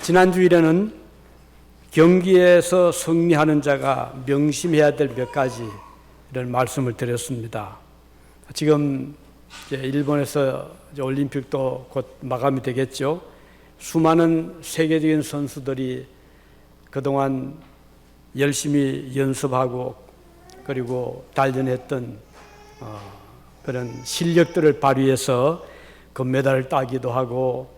지난주일에는 경기에서 승리하는 자가 명심해야 될 몇 가지 이런 말씀을 드렸습니다. 지금 이제 일본에서 이제 올림픽도 곧 마감이 되겠죠. 수많은 세계적인 선수들이 그동안 열심히 연습하고 그리고 단련했던 그런 실력들을 발휘해서 금메달을 따기도 하고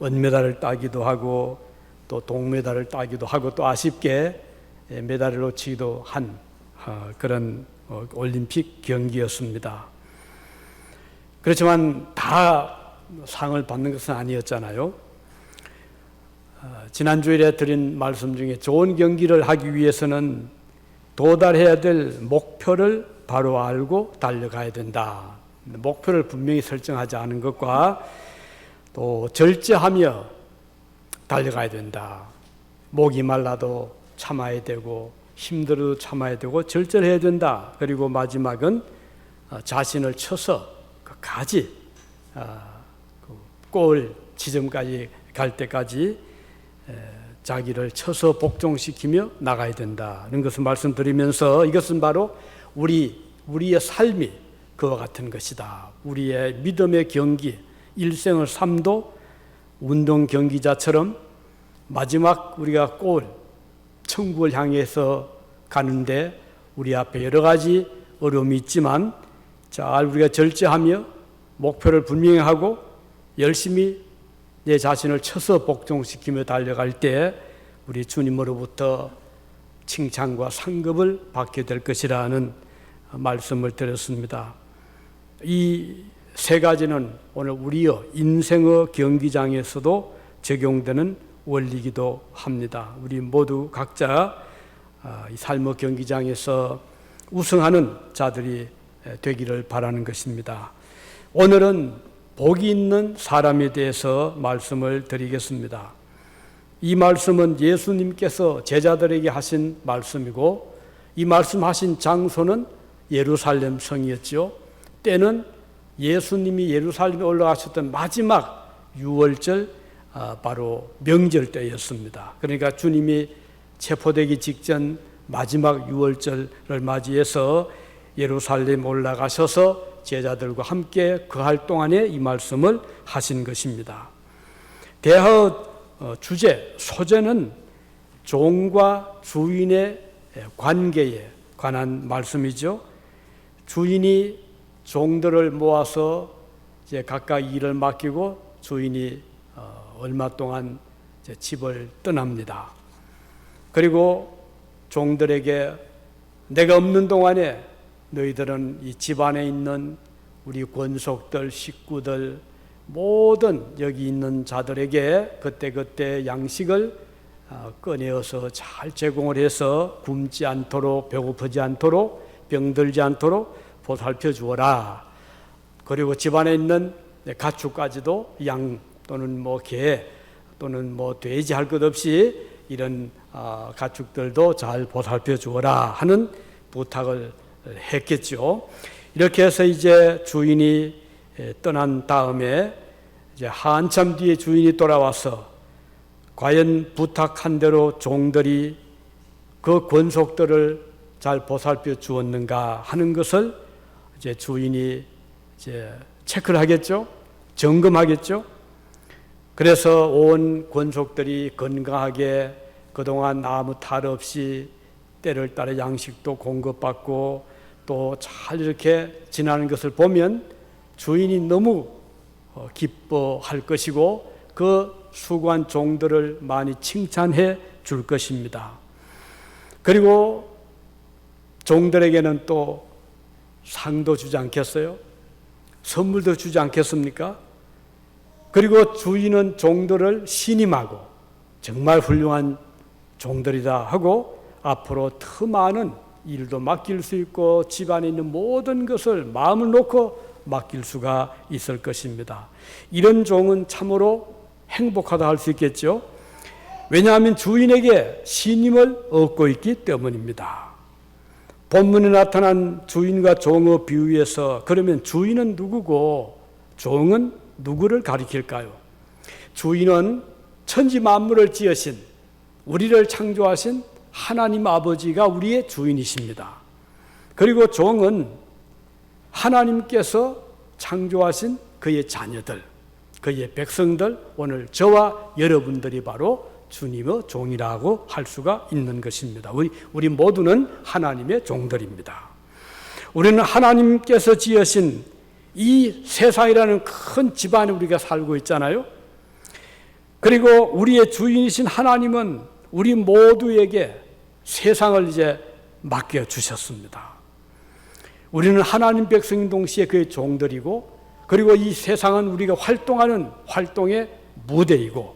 은메달을 따기도 하고 또 동메달을 따기도 하고 또 아쉽게 메달을 놓치기도 한 그런 올림픽 경기였습니다. 그렇지만 다 상을 받는 것은 아니었잖아요. 지난주일에 드린 말씀 중에 좋은 경기를 하기 위해서는 도달해야 될 목표를 바로 알고 달려가야 된다. 목표를 분명히 설정하지 않은 것과 또 절제하며 달려가야 된다. 목이 말라도 참아야 되고 힘들어도 참아야 되고 절제를 해야 된다. 그리고 마지막은 자신을 쳐서 끝까지 골 지점까지 갈 때까지 자기를 쳐서 복종시키며 나가야 된다. 이런 것을 말씀드리면서 이것은 바로 우리의 삶이 그와 같은 것이다. 우리의 믿음의 경기, 일생의 삶도 운동 경기자처럼 마지막 우리가 골, 천국을 향해서 가는데 우리 앞에 여러 가지 어려움이 있지만 잘 우리가 절제하며 목표를 분명히 하고 열심히 내 자신을 쳐서 복종시키며 달려갈 때 우리 주님으로부터 칭찬과 상급을 받게 될 것이라는 말씀을 드렸습니다. 이 세 가지는 오늘 우리의 인생의 경기장에서도 적용되는 원리이기도 합니다. 우리 모두 각자 이 삶의 경기장에서 우승하는 자들이 되기를 바라는 것입니다. 오늘은 복이 있는 사람에 대해서 말씀을 드리겠습니다. 이 말씀은 예수님께서 제자들에게 하신 말씀이고 이 말씀하신 장소는 예루살렘 성이었죠. 때는 예수님이 예루살렘에 올라가셨던 마지막 유월절 바로 명절 때였습니다. 그러니까 주님이 체포되기 직전 마지막 유월절을 맞이해서 예루살렘 올라가셔서 제자들과 함께 거할 동안에 이 말씀을 하신 것입니다. 대화의 주제, 소재는 종과 주인의 관계에 관한 말씀이죠. 주인이 종들을 모아서 이제 각각 일을 맡기고 주인이 얼마 동안 이제 집을 떠납니다. 그리고 종들에게 내가 없는 동안에 너희들은 이 집 안에 있는 우리 권속들, 식구들, 모든 여기 있는 자들에게 그때그때 양식을 꺼내어서 잘 제공을 해서 굶지 않도록, 배고프지 않도록, 병들지 않도록 보살펴 주어라. 그리고 집안에 있는 가축까지도 양 또는 개 또는 돼지 할 것 없이 이런 가축들도 잘 보살펴 주어라 하는 부탁을 했겠죠. 이렇게 해서 이제 주인이 떠난 다음에 이제 한참 뒤에 주인이 돌아와서 과연 부탁한 대로 종들이 그 권속들을 잘 보살펴 주었는가 하는 것을 이제 주인이 이제 체크를 하겠죠. 점검하겠죠. 그래서 온 권속들이 건강하게 그동안 아무 탈 없이 때를 따라 양식도 공급받고 또 잘 이렇게 지나는 것을 보면 주인이 너무 기뻐할 것이고 그 수고한 종들을 많이 칭찬해 줄 것입니다. 그리고 종들에게는 또 상도 주지 않겠어요? 선물도 주지 않겠습니까? 그리고 주인은 종들을 신임하고 정말 훌륭한 종들이다 하고 앞으로 더 많은 일도 맡길 수 있고 집안에 있는 모든 것을 마음을 놓고 맡길 수가 있을 것입니다. 이런 종은 참으로 행복하다 할 수 있겠죠. 왜냐하면 주인에게 신임을 얻고 있기 때문입니다. 본문에 나타난 주인과 종의 비유에서 그러면 주인은 누구고 종은 누구를 가리킬까요? 주인은 천지 만물을 지으신, 우리를 창조하신 하나님 아버지가 우리의 주인이십니다. 그리고 종은 하나님께서 창조하신 그의 자녀들, 그의 백성들, 오늘 저와 여러분들이 바로 주님의 종이라고 할 수가 있는 것입니다. 우리 모두는 하나님의 종들입니다. 우리는 하나님께서 지으신 이 세상이라는 큰 집안에 우리가 살고 있잖아요. 그리고 우리의 주인이신 하나님은 우리 모두에게 세상을 이제 맡겨 주셨습니다. 우리는 하나님 백성인 동시에 그의 종들이고, 그리고 이 세상은 우리가 활동하는 활동의 무대이고,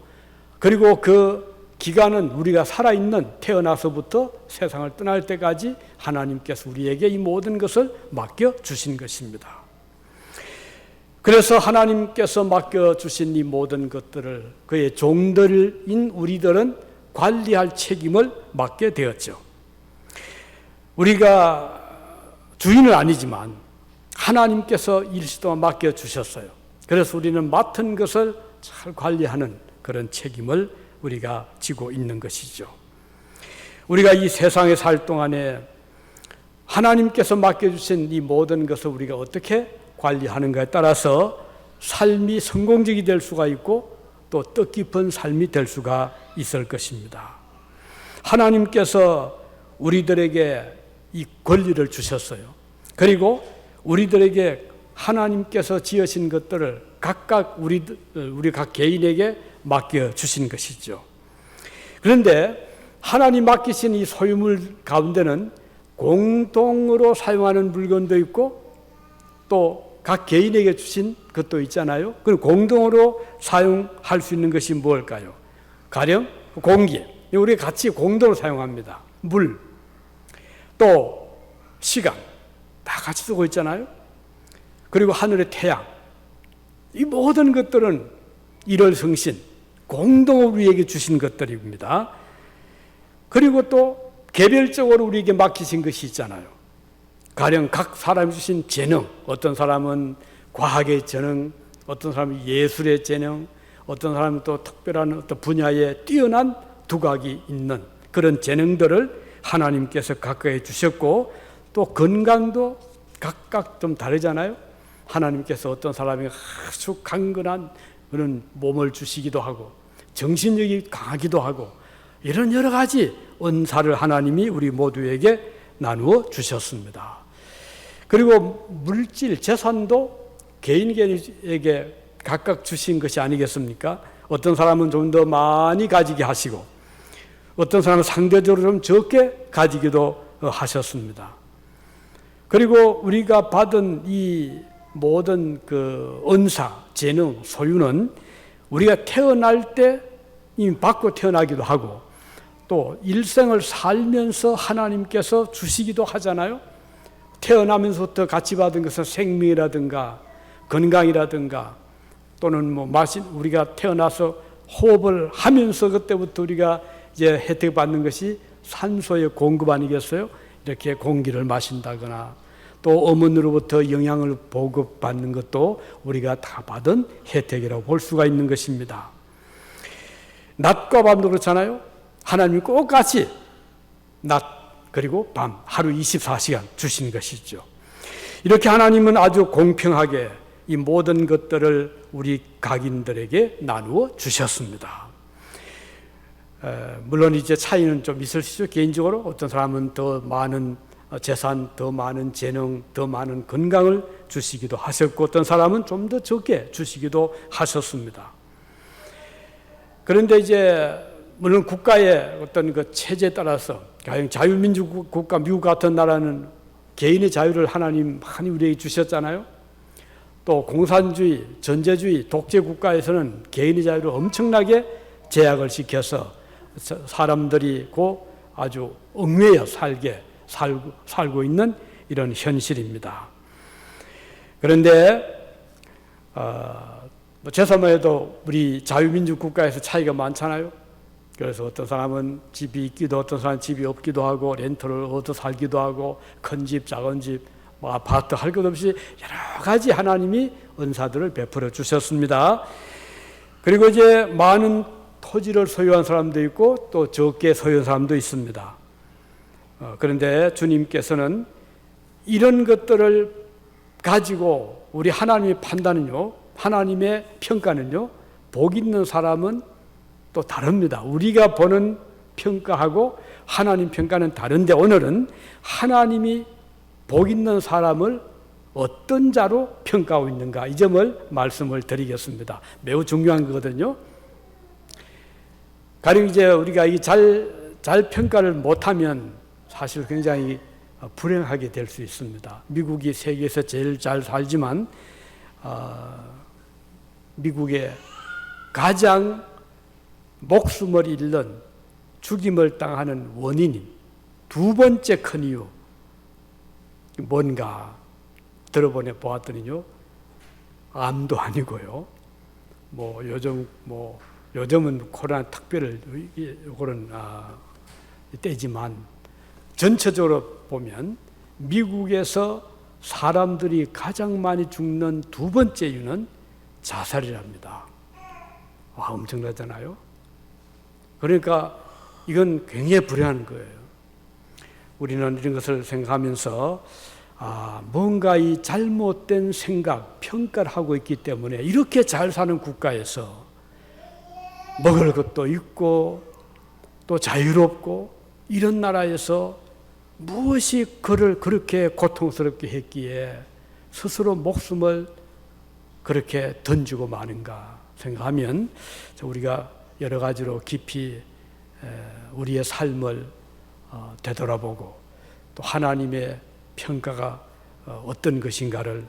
그리고 그 기간은 우리가 살아있는 태어나서부터 세상을 떠날 때까지 하나님께서 우리에게 이 모든 것을 맡겨 주신 것입니다. 그래서 하나님께서 맡겨주신 이 모든 것들을 그의 종들인 우리들은 관리할 책임을 맡게 되었죠. 우리가 주인은 아니지만 하나님께서 일시동안 맡겨주셨어요. 그래서 우리는 맡은 것을 잘 관리하는 그런 책임을 우리가 지고 있는 것이죠. 우리가 이 세상에 살 동안에 하나님께서 맡겨주신 이 모든 것을 우리가 어떻게 관리하는가에 따라서 삶이 성공적이 될 수가 있고 또 뜻깊은 삶이 될 수가 있을 것입니다. 하나님께서 우리들에게 이 권리를 주셨어요. 그리고 우리들에게 하나님께서 지으신 것들을 각각 우리 각 개인에게 맡겨주신 것이죠. 그런데 하나님 맡기신 이 소유물 가운데는 공동으로 사용하는 물건도 있고 또 각 개인에게 주신 것도 있잖아요. 그럼 공동으로 사용할 수 있는 것이 무엇일까요? 가령 공기, 우리가 같이 공동으로 사용합니다. 물, 또 시간, 다 같이 쓰고 있잖아요. 그리고 하늘의 태양, 이 모든 것들은 일월성신, 공동으로 우리에게 주신 것들입니다. 그리고 또 개별적으로 우리에게 맡기신 것이 있잖아요. 가령 각 사람이 주신 재능, 어떤 사람은 과학의 재능, 어떤 사람은 예술의 재능, 어떤 사람은 또 특별한 어떤 분야에 뛰어난 두각이 있는 그런 재능들을 하나님께서 각각에 주셨고, 또 건강도 각각 좀 다르잖아요. 하나님께서 어떤 사람이 아주 강건한 그런 몸을 주시기도 하고 정신력이 강하기도 하고 이런 여러 가지 은사를 하나님이 우리 모두에게 나누어 주셨습니다. 그리고 물질, 재산도 개인에게 각각 주신 것이 아니겠습니까? 어떤 사람은 좀 더 많이 가지게 하시고 어떤 사람은 상대적으로 좀 적게 가지기도 하셨습니다. 그리고 우리가 받은 이 모든 그 은사, 재능, 소유는 우리가 태어날 때 이미 받고 태어나기도 하고 또 일생을 살면서 하나님께서 주시기도 하잖아요. 태어나면서부터 같이 받은 것은 생명이라든가 건강이라든가 또는 우리가 태어나서 호흡을 하면서 그때부터 우리가 이제 혜택 받는 것이 산소의 공급 아니겠어요? 이렇게 공기를 마신다거나 또 어머니로부터 영양을 보급받는 것도 우리가 다 받은 혜택이라고 볼 수가 있는 것입니다. 낮과 밤도 그렇잖아요. 하나님이 꼭 같이 낮 그리고 밤 하루 24시간 주신 것이죠. 이렇게 하나님은 아주 공평하게 이 모든 것들을 우리 각인들에게 나누어 주셨습니다. 물론 이제 차이는 좀 있을 수 있죠. 개인적으로 어떤 사람은 더 많은 재산, 더 많은 재능, 더 많은 건강을 주시기도 하셨고 어떤 사람은 좀 더 적게 주시기도 하셨습니다. 그런데 이제 물론 국가의 어떤 그 체제에 따라서 가령 자유민주 국가 미국 같은 나라는 개인의 자유를 하나님 많이 우리에게 주셨잖아요. 또 공산주의, 전제주의, 독재 국가에서는 개인의 자유를 엄청나게 제약을 시켜서 사람들이 아주 얽매여 살고 있는 이런 현실입니다. 그런데 제사마에도 우리 자유민주 국가에서 차이가 많잖아요. 그래서 어떤 사람은 집이 있기도 어떤 사람은 집이 없기도 하고 렌트를 얻어 살기도 하고 큰 집, 작은 집, 아파트 할 것 없이 여러 가지 하나님이 은사들을 베풀어 주셨습니다. 그리고 이제 많은 토지를 소유한 사람도 있고 또 적게 소유한 사람도 있습니다. 그런데 주님께서는 이런 것들을 가지고 우리 하나님의 판단은요, 하나님의 평가는요, 복 있는 사람은 또 다릅니다. 우리가 보는 평가하고 하나님 평가는 다른데 오늘은 하나님이 복 있는 사람을 어떤 자로 평가하고 있는가, 이 점을 말씀을 드리겠습니다. 매우 중요한 거거든요. 가령 이제 우리가 잘 평가를 못하면 사실 굉장히 불행하게 될 수 있습니다. 미국이 세계에서 제일 잘 살지만 미국의 가장 목숨을 잃는 죽임을 당하는 원인이 두 번째 큰 이유 뭔가 보았더니요, 암도 아니고요. 요즘은 코로나 특별히 요거는 때지만 전체적으로 보면 미국에서 사람들이 가장 많이 죽는 두 번째 이유는 자살이랍니다. 엄청나잖아요. 그러니까 이건 굉장히 불행한 거예요. 우리는 이런 것을 생각하면서 뭔가 이 잘못된 생각, 평가를 하고 있기 때문에 이렇게 잘 사는 국가에서 먹을 것도 있고 또 자유롭고 이런 나라에서 무엇이 그를 그렇게 고통스럽게 했기에 스스로 목숨을 그렇게 던지고 마는가 생각하면 우리가 여러 가지로 깊이 우리의 삶을 되돌아보고 또 하나님의 평가가 어떤 것인가를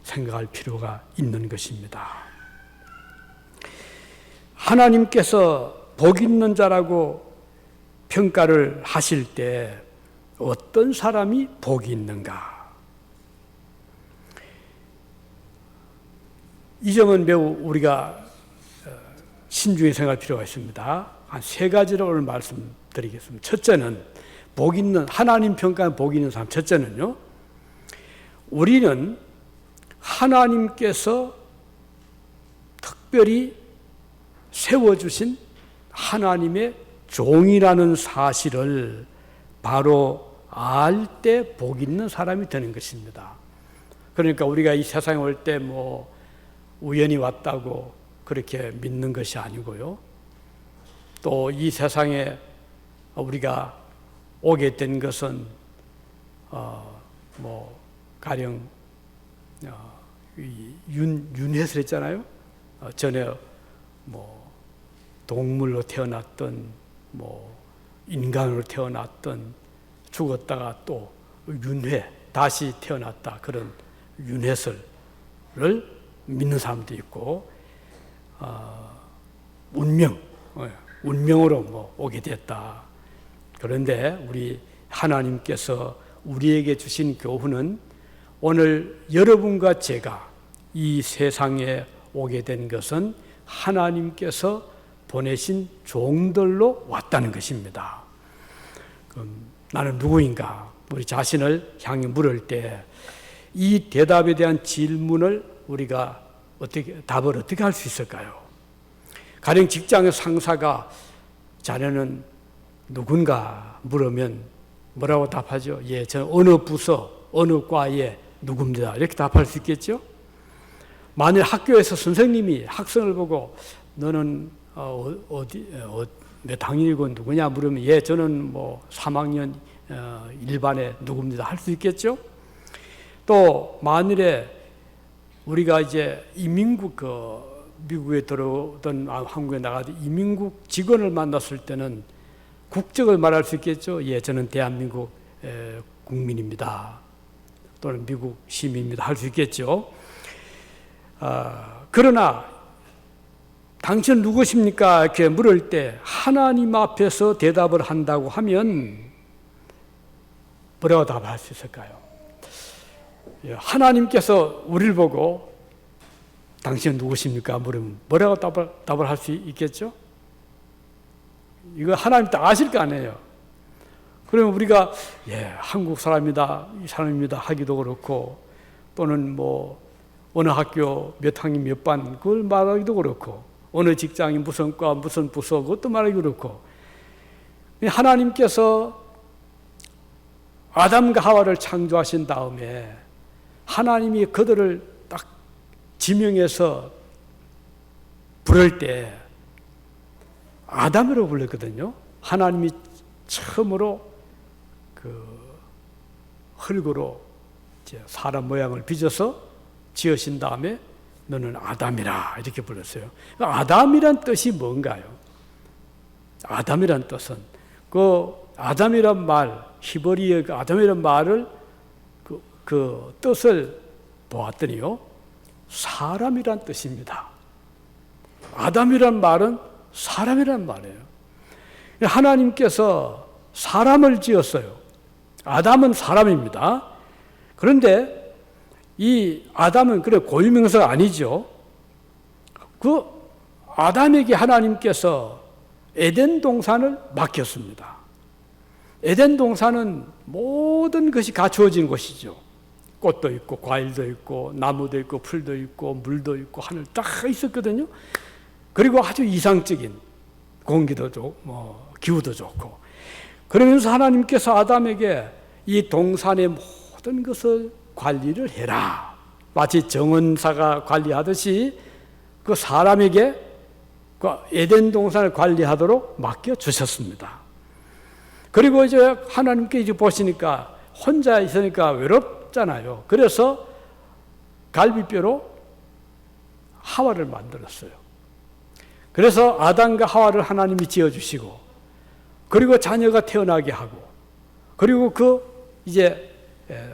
생각할 필요가 있는 것입니다. 하나님께서 복 있는 자라고 평가를 하실 때 어떤 사람이 복이 있는가? 이 점은 매우 우리가 신중히 생각할 필요가 있습니다. 한 세 가지를 오늘 말씀드리겠습니다. 첫째는 복 있는, 하나님 평가는 복 있는 사람. 첫째는요, 우리는 하나님께서 특별히 세워주신 하나님의 종이라는 사실을 바로 알 때 복 있는 사람이 되는 것입니다. 그러니까 우리가 이 세상에 올 때 우연히 왔다고 그렇게 믿는 것이 아니고요. 또 이 세상에 우리가 오게 된 것은 가령 윤회설 했잖아요. 전에 동물로 태어났던 인간으로 태어났던 죽었다가 또 윤회 다시 태어났다, 그런 윤회설을 믿는 사람도 있고 운명으로 오게 됐다. 그런데 우리 하나님께서 우리에게 주신 교훈은 오늘 여러분과 제가 이 세상에 오게 된 것은 하나님께서 보내신 종들로 왔다는 것입니다. 그럼 나는 누구인가? 우리 자신을 향해 물을 때 이 대답에 대한 질문을 우리가 답을 어떻게 할 수 있을까요? 가령 직장의 상사가 자네는 누군가 물으면 뭐라고 답하죠? 예, 저는 어느 부서, 어느 과에 누굽니다. 이렇게 답할 수 있겠죠? 만일 학교에서 선생님이 학생을 보고 너는 몇 학년이고 누구냐 물으면 예, 저는 3학년 일반에 누굽니다. 할 수 있겠죠? 또 만일에 우리가 이제 이민국 미국에 들어오던 한국에 나가도 이민국 직원을 만났을 때는 국적을 말할 수 있겠죠? 예, 저는 대한민국 국민입니다. 또는 미국 시민입니다. 할 수 있겠죠? 그러나 당신 누구십니까? 이렇게 물을 때 하나님 앞에서 대답을 한다고 하면 뭐라고 답할 수 있을까요? 하나님께서 우리를 보고 당신은 누구십니까? 물으면 뭐라고 답을 할 수 있겠죠? 이거 하나님 다 아실 거 아니에요. 그러면 우리가 예, 한국 사람이다, 이 사람입니다 하기도 그렇고, 또는 어느 학교 몇 학년 몇 반 그걸 말하기도 그렇고, 어느 직장이 무슨 과, 무슨 부서, 그것도 말하기 그렇고. 하나님께서 아담과 하와를 창조하신 다음에 하나님이 그들을 딱 지명해서 부를 때 아담이라고 불렀거든요. 하나님이 처음으로 그 흙으로 사람 모양을 빚어서 지으신 다음에 너는 아담이라 이렇게 불렀어요. 아담이란 뜻이 뭔가요? 아담이란 뜻은 그 아담이란 말, 히브리어 그 아담이란 말을 그 뜻을 보았더니요, 사람이란 뜻입니다. 아담이란 말은 사람이란 말이에요. 하나님께서 사람을 지었어요. 아담은 사람입니다. 그런데 이 아담은 그래 고유명사가 아니죠. 그 아담에게 하나님께서 에덴 동산을 맡겼습니다. 에덴 동산은 모든 것이 갖추어진 곳이죠. 꽃도 있고 과일도 있고 나무도 있고 풀도 있고 물도 있고 하늘 딱 있었거든요. 그리고 아주 이상적인 공기도 좋고 기후도 좋고, 그러면서 하나님께서 아담에게 이 동산의 모든 것을 관리를 해라, 마치 정원사가 관리하듯이 그 사람에게 그 에덴 동산을 관리하도록 맡겨 주셨습니다. 그리고 이제 하나님께 이제 보시니까 혼자 있으니까 외롭잖아요. 그래서 갈비뼈로 하와를 만들었어요. 그래서 아담과 하와를 하나님이 지어주시고, 그리고 자녀가 태어나게 하고, 그리고 그 이제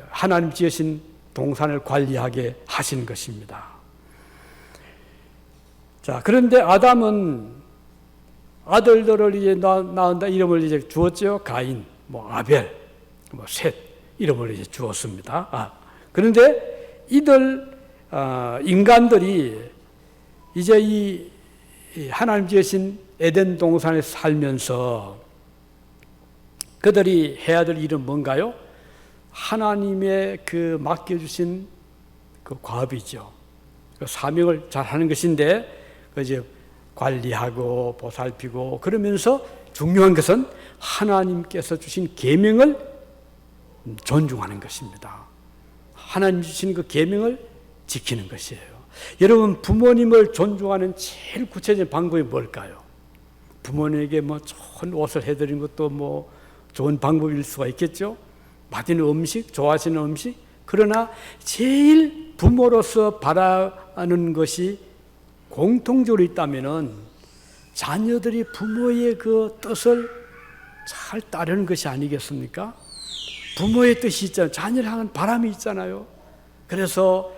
하나님 지으신 동산을 관리하게 하신 것입니다. 자, 그런데 아담은 아들들을 이제 낳은다 이름을 이제 주었죠. 가인, 아벨, 셋 이름을 이제 주었습니다. 그런데 이들 인간들이 이제 이 하나님 지으신 에덴 동산에 살면서 그들이 해야 될 일은 뭔가요? 하나님의 그 맡겨주신 그 과업이죠. 그 사명을 잘 하는 것인데, 그 이제 관리하고 보살피고, 그러면서 중요한 것은 하나님께서 주신 계명을 존중하는 것입니다. 하나님 주신 그 계명을 지키는 것이에요. 여러분, 부모님을 존중하는 제일 구체적인 방법이 뭘까요? 부모님에게 좋은 옷을 해드리는 것도 좋은 방법일 수가 있겠죠. 맛있는 음식, 좋아하시는 음식. 그러나 제일 부모로서 바라는 것이 공통적으로 있다면은 자녀들이 부모의 그 뜻을 잘 따르는 것이 아니겠습니까? 부모의 뜻이 있잖아요. 자녀를 향한 바람이 있잖아요. 그래서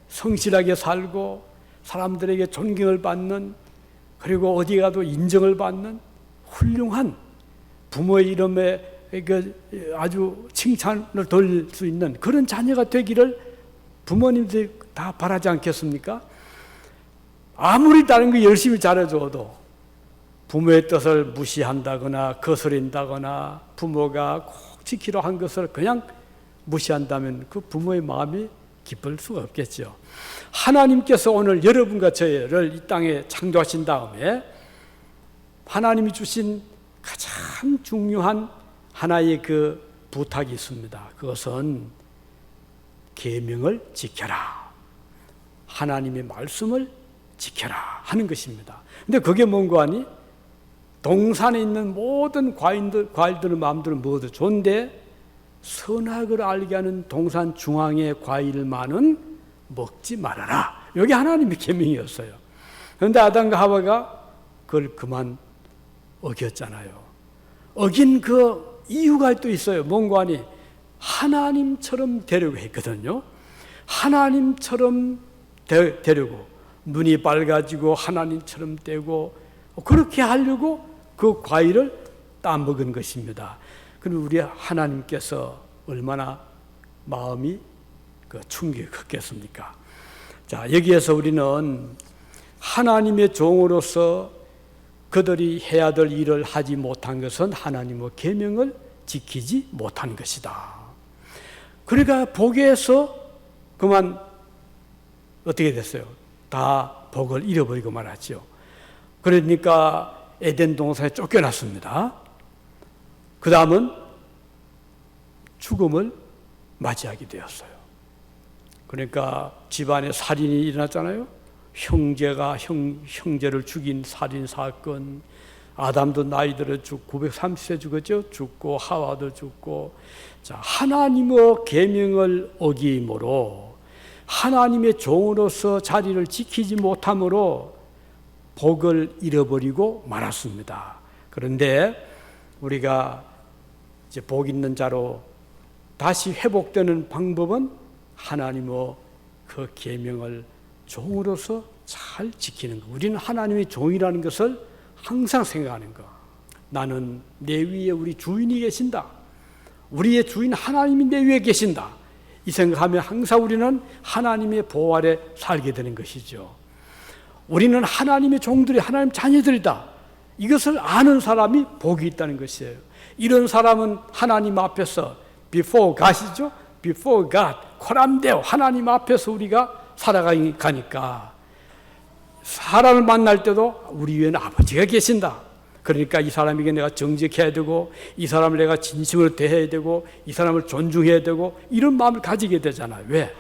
성실하게 살고 사람들에게 존경을 받는, 그리고 어디 가도 인정을 받는 훌륭한 부모의 이름에 아주 칭찬을 돌릴 수 있는 그런 자녀가 되기를 부모님들이 다 바라지 않겠습니까? 아무리 다른 거 열심히 잘해줘도 부모의 뜻을 무시한다거나 거스린다거나 부모가 꼭 지키려 한 것을 그냥 무시한다면 그 부모의 마음이 기쁠 수가 없겠죠. 하나님께서 오늘 여러분과 저를 이 땅에 창조하신 다음에 하나님이 주신 가장 중요한 하나의 그 부탁이 있습니다. 그것은 계명을 지켜라, 하나님의 말씀을 지켜라 하는 것입니다. 근데 그게 뭔가 하니? 동산에 있는 모든 과일들은 마음대로 먹어도 좋은데 선악을 알게 하는 동산 중앙의 과일만은 먹지 말아라. 여기 하나님의 계명이었어요. 그런데 아담과 하와가 그걸 그만 어겼잖아요. 어긴 그 이유가 또 있어요. 뭔가 하니? 하나님처럼 되려고 했거든요. 하나님처럼 되려고, 눈이 밝아지고 하나님처럼 되고, 그렇게 하려고 그 과일을 따먹은 것입니다. 그럼 우리 하나님께서 얼마나 마음이 충격이 컸겠습니까? 자, 여기에서 우리는 하나님의 종으로서 그들이 해야 될 일을 하지 못한 것은 하나님의 계명을 지키지 못한 것이다. 그러니까 복에서 그만 어떻게 됐어요? 다 복을 잃어버리고 말았죠. 그러니까 에덴 동산에 쫓겨났습니다. 그 다음은 죽음을 맞이하게 되었어요. 그러니까 집안에 살인이 일어났잖아요. 형제가 형제를 죽인 살인 사건, 아담도 나이 들어 죽고 930세 죽었죠. 죽고 하와도 죽고. 자, 하나님의 계명을 어김으로 하나님의 종으로서 자리를 지키지 못함으로 복을 잃어버리고 말았습니다. 그런데 우리가 이제 복 있는 자로 다시 회복되는 방법은 하나님의 그 계명을 종으로서 잘 지키는 것. 우리는 하나님의 종이라는 것을 항상 생각하는 것. 나는 내 위에 우리 주인이 계신다. 우리의 주인 하나님이 내 위에 계신다. 이 생각하면 항상 우리는 하나님의 보호 아래 살게 되는 것이죠. 우리는 하나님의 종들이 하나님 자녀들이다. 이것을 아는 사람이 복이 있다는 것이에요. 이런 사람은 하나님 앞에서 before God이죠. before God, 코람데오 하나님 앞에서 우리가 살아가니까 사람을 만날 때도 우리 위에는 아버지가 계신다. 그러니까 이 사람에게 내가 정직해야 되고 이 사람을 내가 진심으로 대해야 되고 이 사람을 존중해야 되고 이런 마음을 가지게 되잖아요. 왜?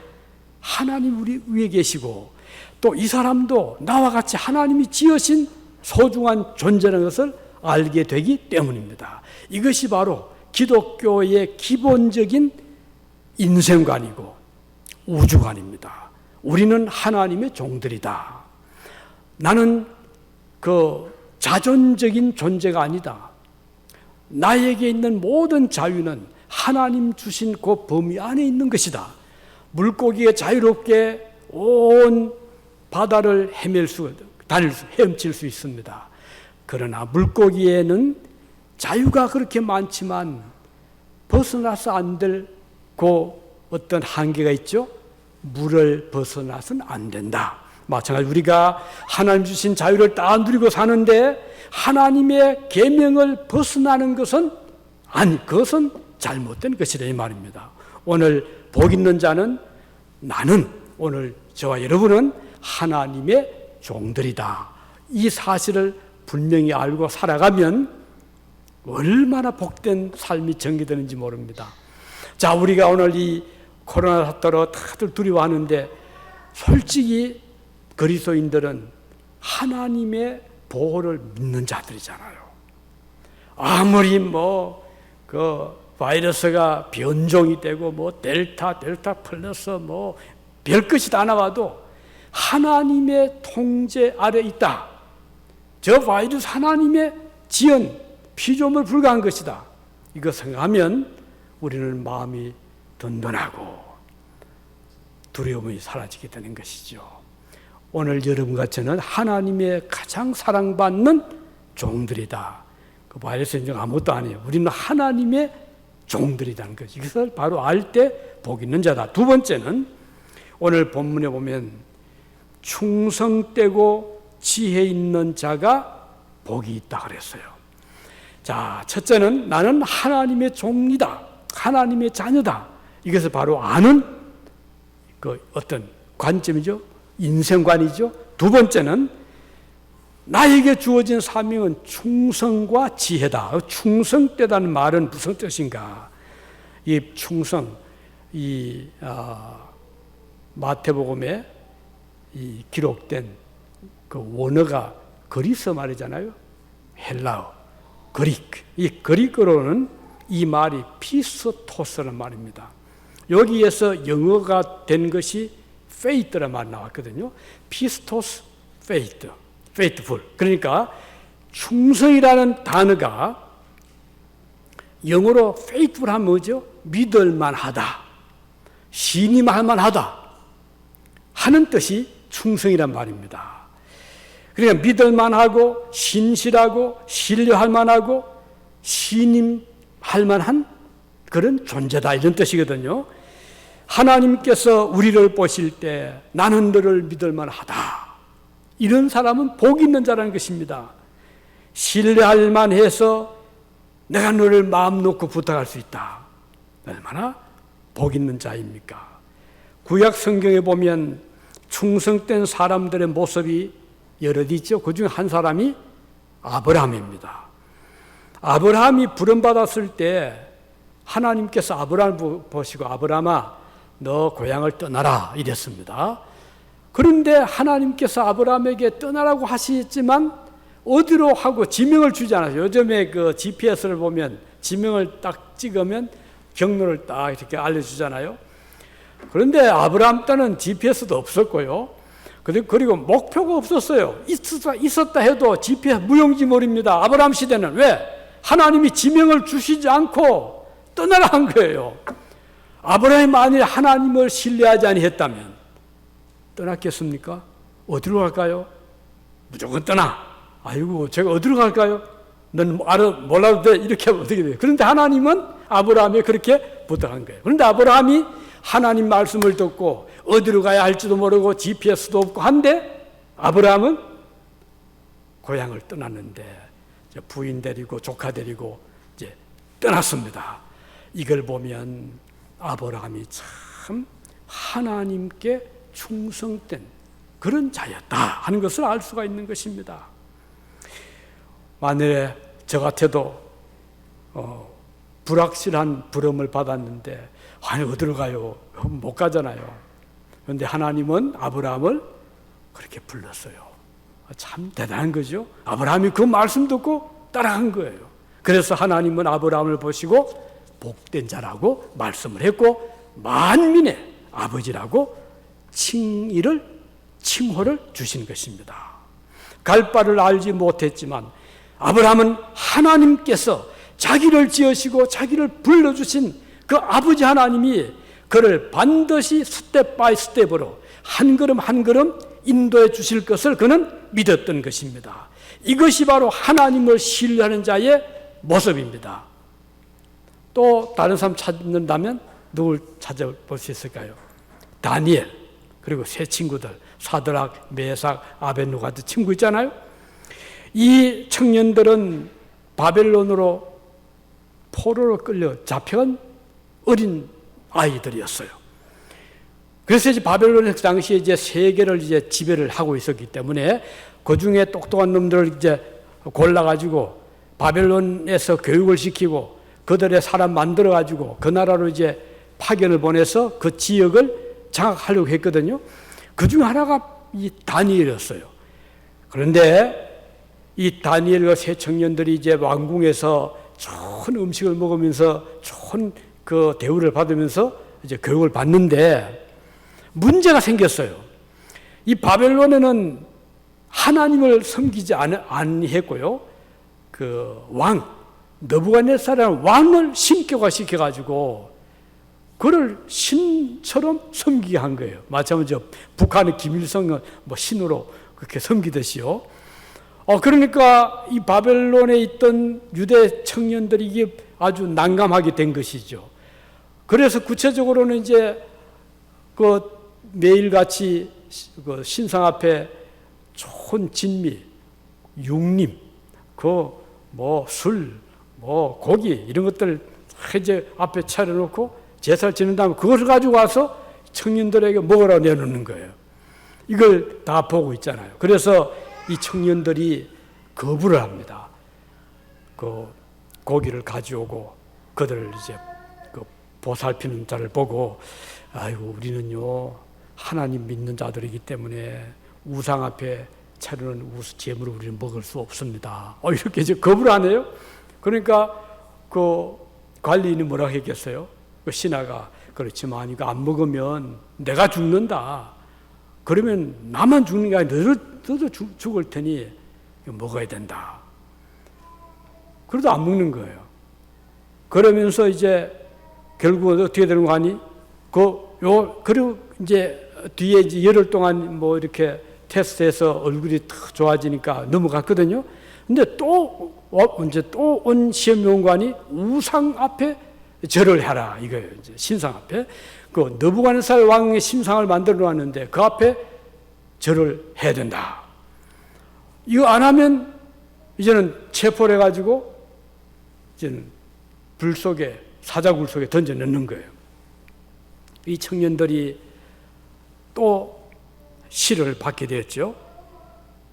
하나님 우리 위에 계시고 또 이 사람도 나와 같이 하나님이 지으신 소중한 존재라는 것을 알게 되기 때문입니다. 이것이 바로 기독교의 기본적인 인생관이고 우주관입니다. 우리는 하나님의 종들이다. 나는 그 자존적인 존재가 아니다. 나에게 있는 모든 자유는 하나님 주신 그 범위 안에 있는 것이다. 물고기가 자유롭게 온 바다를 헤엄칠 수 있습니다. 그러나 물고기에는 자유가 그렇게 많지만 벗어나서 안 될 그 어떤 한계가 있죠. 물을 벗어나서는 안 된다. 마찬가지로 우리가 하나님 주신 자유를 다 누리고 사는데 하나님의 계명을 벗어나는 것은 그것은 잘못된 것이다 이 말입니다. 오늘 복 있는 자는 나는 오늘 저와 여러분은 하나님의 종들이다. 이 사실을 분명히 알고 살아가면 얼마나 복된 삶이 전개되는지 모릅니다. 자, 우리가 오늘 이 코로나 사태로 다들 두려워하는데 솔직히 그리스도인들은 하나님의 보호를 믿는 자들이잖아요. 아무리 그 바이러스가 변종이 되고 델타 플러스 별것이 다 나와도 하나님의 통제 아래 있다. 저 바이러스 하나님의 지은 피조물 불과한 것이다. 이거 생각하면 우리는 마음이 든든하고 두려움이 사라지게 되는 것이죠. 오늘 여러분과 저는 하나님의 가장 사랑받는 종들이다. 그 바이러스는 아무것도 아니에요. 우리는 하나님의 종들이라는 것이. 이것을 바로 알 때 복 있는 자다. 두 번째는 오늘 본문에 보면 충성되고 지혜 있는 자가 복이 있다 그랬어요. 자, 첫째는 나는 하나님의 종이다. 하나님의 자녀다. 이것을 바로 아는 그 어떤 관점이죠. 인생관이죠. 두 번째는 나에게 주어진 사명은 충성과 지혜다. 충성되다는 말은 무슨 뜻인가? 이 충성, 마태복음에 이 기록된 그 원어가 그리스 말이잖아요. 헬라어, 그리크. 이 그리크로는 이 말이 피스토스라는 말입니다. 여기에서 영어가 된 것이 faith라는 말이 나왔거든요. 피스토스, faith, faithful. 그러니까 충성이라는 단어가 영어로 faithful 하면 뭐죠? 믿을 만하다, 신임할 만하다 하는 뜻이 충성이란 말입니다. 그러니까 믿을 만하고 신실하고 신뢰할 만하고 신임할 만한 그런 존재다 이런 뜻이거든요. 하나님께서 우리를 보실 때 나는 너를 믿을 만하다. 이런 사람은 복 있는 자라는 것입니다. 신뢰할 만해서 내가 너를 마음 놓고 부탁할 수 있다. 얼마나 복 있는 자입니까? 구약 성경에 보면 충성된 사람들의 모습이 여럿 있죠. 그 중에 한 사람이 아브라함입니다. 아브라함이 부름받았을 때 하나님께서 아브라함을 보시고 아브라함아 너 고향을 떠나라 이랬습니다. 그런데 하나님께서 아브라함에게 떠나라고 하시지만 어디로 하고 지명을 주지 않았어요. 요즘에 그 GPS를 보면 지명을 딱 찍으면 경로를 딱 이렇게 알려주잖아요. 그런데 아브라함 때는 GPS도 없었고요. 그리고 목표가 없었어요. 있었다 해도 GPS 무용지물입니다. 아브라함 시대는 왜? 하나님이 지명을 주시지 않고 떠나라 한 거예요. 아브라함이 만일 하나님을 신뢰하지 아니했다면 떠났겠습니까? 어디로 갈까요? 무조건 떠나. 아이고 제가 어디로 갈까요? 넌 몰라도 돼. 이렇게 하면 어떻게 돼요? 그런데 하나님은 아브라함에 그렇게 부탁한 거예요. 그런데 아브라함이 하나님 말씀을 듣고 어디로 가야 할지도 모르고 GPS도 없고 한데 아브라함은 고향을 떠났는데 부인 데리고 조카 데리고 이제 떠났습니다. 이걸 보면 아브라함이 참 하나님께 충성된 그런 자였다 하는 것을 알 수가 있는 것입니다. 만일에 저 같아도 불확실한 부름을 받았는데 아니 어디로 가요? 못 가잖아요. 그런데 하나님은 아브라함을 그렇게 불렀어요. 참 대단한 거죠. 아브라함이 그 말씀 듣고 따라간 거예요. 그래서 하나님은 아브라함을 보시고 복된 자라고 말씀을 했고 만민의 아버지라고 칭호를 주신 것입니다. 갈 바를 알지 못했지만 아브라함은 하나님께서 자기를 지으시고 자기를 불러주신 그 아버지 하나님이 그를 반드시 스텝 바이 스텝으로 한 걸음 한 걸음 인도해 주실 것을 그는 믿었던 것입니다. 이것이 바로 하나님을 신뢰하는 자의 모습입니다. 또 다른 사람 찾는다면 누굴 찾아볼 수 있을까요? 다니엘, 그리고 세 친구들 사드락, 메삭, 아벳누가도 친구 있잖아요. 이 청년들은 바벨론으로 포로로 끌려 잡혀간 어린 아이들이었어요. 그래서 이제 바벨론의 그 당시에 이제 세계를 이제 지배를 하고 있었기 때문에 그 중에 똑똑한 놈들을 이제 골라가지고 바벨론에서 교육을 시키고 그들의 사람 만들어가지고 그 나라로 이제 파견을 보내서 그 지역을 장악하려고 했거든요. 그 중 하나가 이 다니엘이었어요. 그런데 이 다니엘과 세 청년들이 이제 왕궁에서 좋은 음식을 먹으면서 좋은 그 대우를 받으면서 이제 교육을 받는데 문제가 생겼어요. 이 바벨론에는 하나님을 섬기지 아니했고요. 그 왕, 느부갓네살이라는 왕을 신격화 시켜가지고 그를 신처럼 섬기게 한 거예요. 마찬가지로 북한의 김일성을 뭐 신으로 그렇게 섬기듯이요. 그러니까 이 바벨론에 있던 유대 청년들이 이게 아주 난감하게 된 것이죠. 그래서 구체적으로는 이제 그 매일같이 그 신상 앞에 좋은 진미, 육림, 술, 고기 이런 것들 이제 앞에 차려놓고 제사를 지낸 다음에 그것을 가지고 와서 청년들에게 먹으라 내놓는 거예요. 이걸 다 보고 있잖아요. 그래서 이 청년들이 거부를 합니다. 그 고기를 가져오고 그들을 이제 그 보살피는 자를 보고 아이고 우리는요 하나님 믿는 자들이기 때문에 우상 앞에 차려놓은 제물을 우리는 먹을 수 없습니다. 이렇게 이제 거부를 하네요. 그러니까 그 관리인이 뭐라고 했겠어요? 그 신하가 그렇지만 이거 안 먹으면 내가 죽는다. 그러면 나만 죽는 게 아니라 너도 죽을 테니 먹어야 된다. 그래도 안 먹는 거예요. 그러면서 이제 결국은 어떻게 되는 거 아니? 그리고 이제 뒤에 이제 열흘 동안 뭐 이렇게 테스트해서 얼굴이 탁 좋아지니까 넘어갔거든요. 근데 또 온 시험용관이 우상 앞에 절을 해라 이거예요. 이제 신상 앞에 그 느부갓네살 왕의 신상을 만들어 놨는데 그 앞에 절을 해야 된다. 이거 안 하면 이제는 체포를 해가지고 이제는 불 속에 사자굴 속에 던져 넣는 거예요. 이 청년들이 또 시를 받게 되었죠.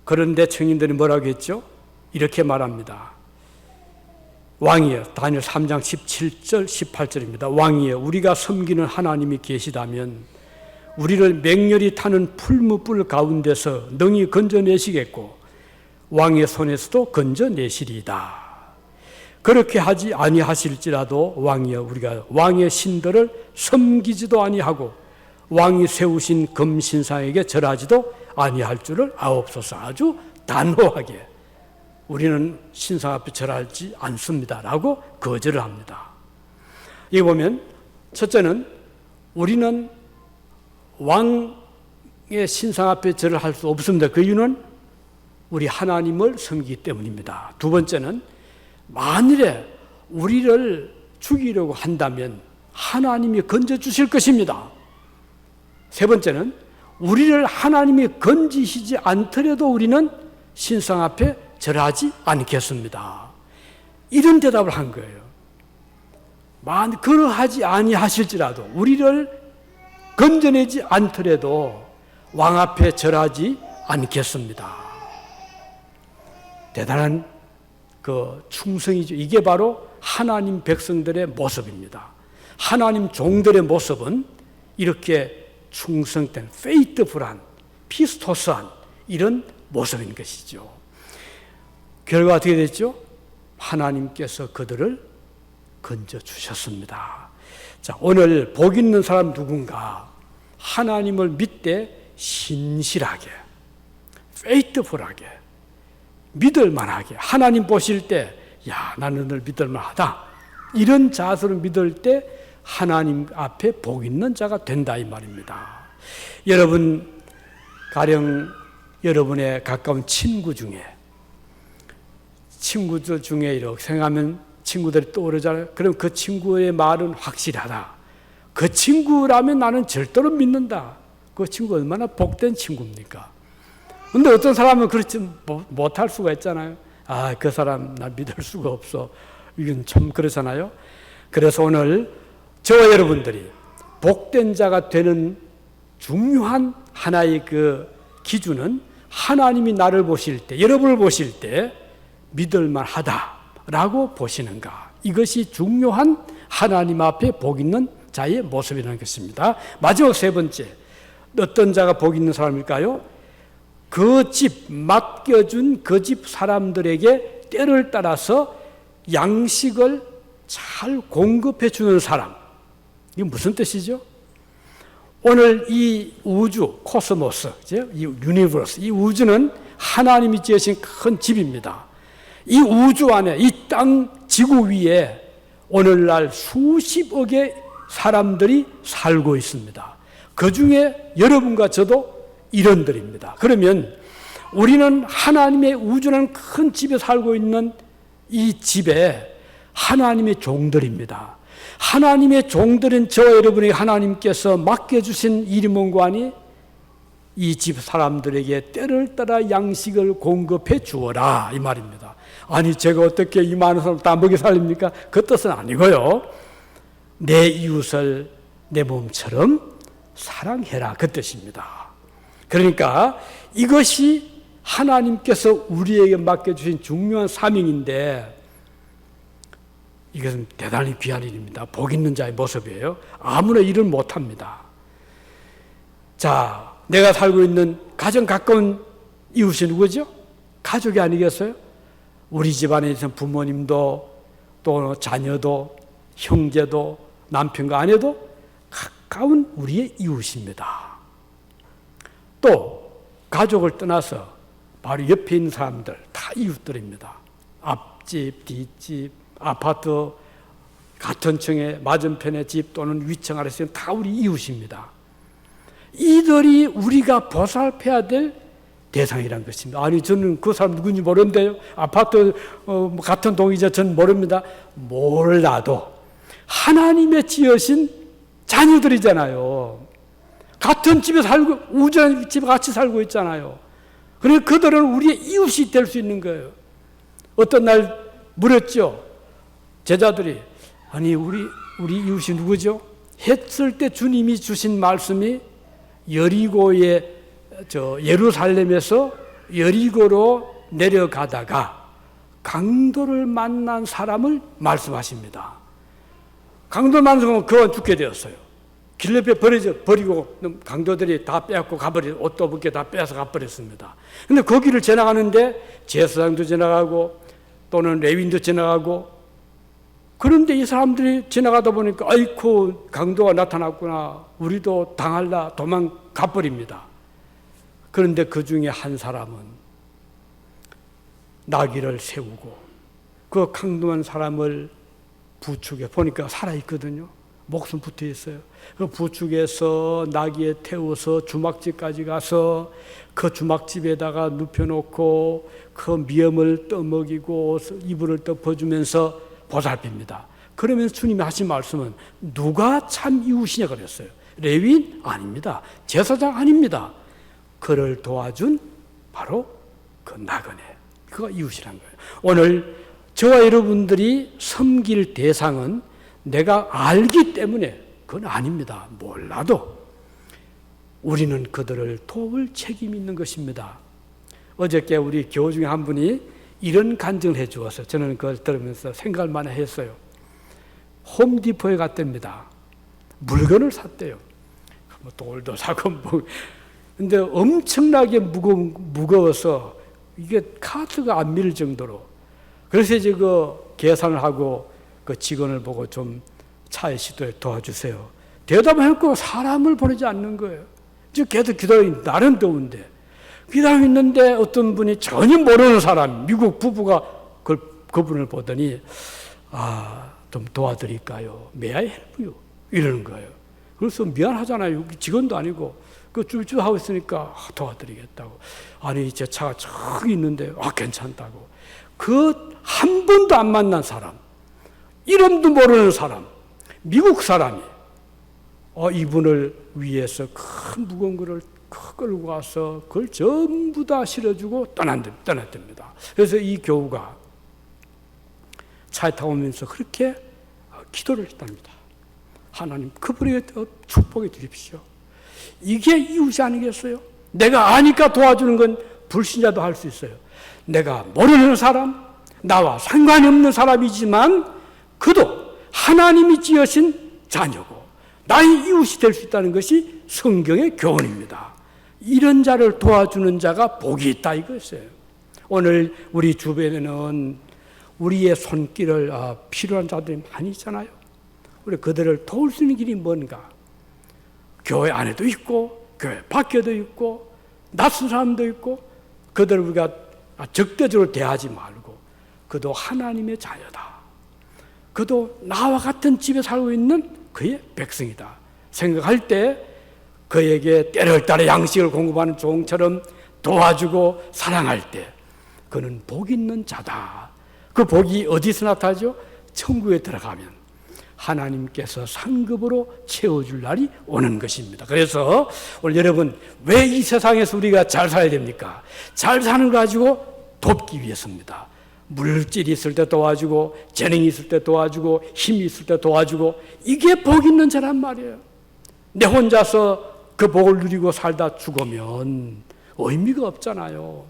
그런데 청인들이 뭐라고 했죠? 이렇게 말합니다. 왕이여, 다니엘 3장 17절 18절입니다. 왕이여, 우리가 섬기는 하나님이 계시다면 우리를 맹렬히 타는 풀무불 가운데서 능히 건져내시겠고 왕의 손에서도 건져내시리이다. 그렇게 하지 아니하실지라도 왕이여, 우리가 왕의 신들을 섬기지도 아니하고 왕이 세우신 금신상에게 절하지도 아니할 줄을 아옵소서. 아주 단호하게 우리는 신상 앞에 절하지 않습니다 라고 거절을 합니다. 여기 보면 첫째는 우리는 왕의 신상 앞에 절을 할 수 없습니다. 그 이유는 우리 하나님을 섬기기 때문입니다. 두 번째는 만일에 우리를 죽이려고 한다면 하나님이 건져주실 것입니다. 세 번째는 우리를 하나님이 건지시지 않더라도 우리는 신상 앞에 절하지 않겠습니다. 이런 대답을 한 거예요. 그러하지 아니하실지라도 우리를 건져내지 않더라도 왕 앞에 절하지 않겠습니다. 대단한 그 충성이죠. 이게 바로 하나님 백성들의 모습입니다. 하나님 종들의 모습은 이렇게 충성된 페이트풀한 피스토스한 이런 모습인 것이죠. 결과 어떻게 됐죠? 하나님께서 그들을 건져주셨습니다. 자, 오늘 복 있는 사람 누군가 하나님을 믿되 신실하게 페이트풀하게 믿을만하게 하나님 보실 때 야, 나는 늘 믿을만하다 이런 자세로 믿을 때 하나님 앞에 복 있는 자가 된다 이 말입니다. 여러분 가령 여러분의 가까운 친구 중에 친구들 중에 이렇게 생각하면 친구들이 떠오르잖아요. 그럼 그 친구의 말은 확실하다. 그 친구라면 나는 절대로 믿는다. 그 친구 얼마나 복된 친구입니까? 근데 어떤 사람은 그렇지 못할 수가 있잖아요. 아, 그 사람 나 믿을 수가 없어. 이건 참 그렇잖아요. 그래서 오늘 저와 여러분들이 복된 자가 되는 중요한 하나의 그 기준은 하나님이 나를 보실 때, 여러분을 보실 때 믿을만 하다라고 보시는가. 이것이 중요한 하나님 앞에 복 있는 자의 모습이라는 것입니다. 마지막 세 번째, 어떤 자가 복 있는 사람일까요? 그 집, 맡겨준 그 집 사람들에게 때를 따라서 양식을 잘 공급해 주는 사람. 이게 무슨 뜻이죠? 오늘 이 우주, 코스모스, 이 유니버스, 이 우주는 하나님이 지으신 큰 집입니다. 이 우주 안에, 이 땅, 지구 위에 오늘날 수십억의 사람들이 살고 있습니다. 그 중에 여러분과 저도 일원들입니다. 그러면 우리는 하나님의 우주라는 큰 집에 살고 있는 이 집에 하나님의 종들입니다. 하나님의 종들은 저와 여러분에게 하나님께서 맡겨주신 일이 뭔가니 이 집 사람들에게 때를 따라 양식을 공급해 주어라 이 말입니다. 아니 제가 어떻게 이 많은 사람 다 먹여 살립니까? 그 뜻은 아니고요. 내 이웃을 내 몸처럼 사랑해라 그 뜻입니다. 그러니까 이것이 하나님께서 우리에게 맡겨주신 중요한 사명인데 이것은 대단히 귀한 일입니다. 복 있는 자의 모습이에요. 아무나 일을 못합니다. 자, 내가 살고 있는 가장 가까운 이웃이 누구죠? 가족이 아니겠어요? 우리 집안에 있는 부모님도 또 자녀도 형제도 남편과 아내도 가까운 우리의 이웃입니다. 또 가족을 떠나서 바로 옆에 있는 사람들 다 이웃들입니다. 앞집, 뒷집, 아파트 같은 층에 맞은편의 집 또는 위층 아래서 다 우리 이웃입니다. 이들이 우리가 보살펴야 될 대상이라는 것입니다. 아니 저는 그 사람 누군지 모르는데요. 아파트 같은 동이자 저는 모릅니다. 몰라도 하나님의 지으신 자녀들이잖아요. 같은 집에 살고 우주한 집에 같이 살고 있잖아요. 그러니까 그들은 우리의 이웃이 될 수 있는 거예요. 어떤 날 물었죠. 제자들이 아니 우리 이웃이 누구죠? 했을 때 주님이 주신 말씀이 여리고의 예루살렘에서 여리고로 내려가다가 강도를 만난 사람을 말씀하십니다. 강도를 만나면 그만 죽게 되었어요. 길 옆에 버리고 강도들이 다 빼앗고 옷도 벗게 다 빼앗아 가버렸습니다. 근데 거기를 지나가는데 제사장도 지나가고 또는 레위인도 지나가고, 그런데 이 사람들이 지나가다 보니까 아이고 강도가 나타났구나, 우리도 당할라 도망가 버립니다. 그런데 그 중에 한 사람은 나귀를 세우고 그 강도한 사람을 부축에 보니까 살아있거든요. 목숨 붙어 있어요. 그 부축에서 나귀에 태워서 주막집까지 가서 그 주막집에다가 눕혀놓고 그 미염을 떠먹이고 이불을 덮어주면서 보살핍니다. 그러면서 주님이 하신 말씀은 누가 참 이웃이냐 그랬어요. 레위인 아닙니다. 제사장 아닙니다. 그를 도와준 바로 그 나그네, 그가 이웃이란 거예요. 오늘 저와 여러분들이 섬길 대상은 내가 알기 때문에 그건 아닙니다. 몰라도 우리는 그들을 도울 책임이 있는 것입니다. 어저께 우리 교우 중에 한 분이 이런 간증을 해 주었어요. 저는 그걸 들으면서 생각을 많이 했어요. 홈디포에 갔답니다. 물건을 샀대요. 뭐 돌도 사고 근데 엄청나게 무거워서 이게 카드가 안 밀 정도로. 그래서 이제 그 계산을 하고 그 직원을 보고 좀 차의 시도에 도와주세요. 대답하고 사람을 보내지 않는 거예요. 지금 계속 기다리는, 날은 더운데 기다리고 있는데 어떤 분이 전혀 모르는 사람, 미국 부부가 그분을 보더니 좀 도와드릴까요? May I help you? 이러는 거예요. 그래서 미안하잖아요. 직원도 아니고 그 쭈쭈하고 있으니까 도와드리겠다고. 아니 제 차가 저기 있는데 괜찮다고. 그 한 번도 안 만난 사람, 이름도 모르는 사람, 미국 사람이 이분을 위해서 큰 무거운 거를 끌고 와서 그걸 전부 다 실어주고 떠났답니다. 그래서 이 교우가 차에 타고 오면서 그렇게 기도를 했답니다. 하나님, 그분에게 축복해 주십시오. 이게 이웃이 아니겠어요? 내가 아니까 도와주는 건 불신자도 할 수 있어요. 내가 모르는 사람, 나와 상관이 없는 사람이지만 그도 하나님이 지으신 자녀고 나의 이웃이 될 수 있다는 것이 성경의 교훈입니다. 이런 자를 도와주는 자가 복이 있다 이거였어요. 오늘 우리 주변에는 우리의 손길을 필요한 자들이 많이 있잖아요. 우리 그들을 도울 수 있는 길이 뭔가? 교회 안에도 있고 교회 밖에도 있고 낯선 사람도 있고, 그들을 우리가 적대적으로 대하지 말고 그도 하나님의 자녀다, 그도 나와 같은 집에 살고 있는 그의 백성이다 생각할 때 그에게 때를 따라 양식을 공급하는 종처럼 도와주고 사랑할 때 그는 복 있는 자다. 그 복이 어디서 나타나죠? 천국에 들어가면 하나님께서 상급으로 채워줄 날이 오는 것입니다. 그래서 오늘 여러분, 왜 이 세상에서 우리가 잘 살아야 됩니까? 잘 사는 거 가지고 돕기 위해서입니다. 물질이 있을 때 도와주고, 재능이 있을 때 도와주고, 힘이 있을 때 도와주고, 이게 복 있는 자란 말이에요. 내 혼자서 그 복을 누리고 살다 죽으면 의미가 없잖아요.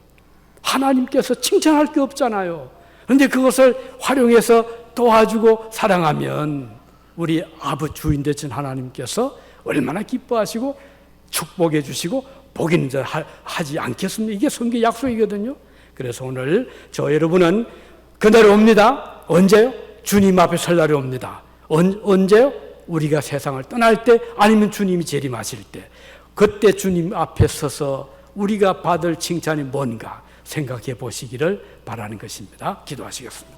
하나님께서 칭찬할 게 없잖아요. 그런데 그것을 활용해서 도와주고 사랑하면 우리 아버지 주인 되신 하나님께서 얼마나 기뻐하시고 축복해 주시고 복 있는 자 하지 않겠습니까? 이게 성경의 약속이거든요. 그래서 오늘 저 여러분은 그날이 옵니다. 언제요? 주님 앞에 설 날이 옵니다. 언제요? 우리가 세상을 떠날 때, 아니면 주님이 재림하실 때, 그때 주님 앞에 서서 우리가 받을 칭찬이 뭔가 생각해 보시기를 바라는 것입니다. 기도하시겠습니다.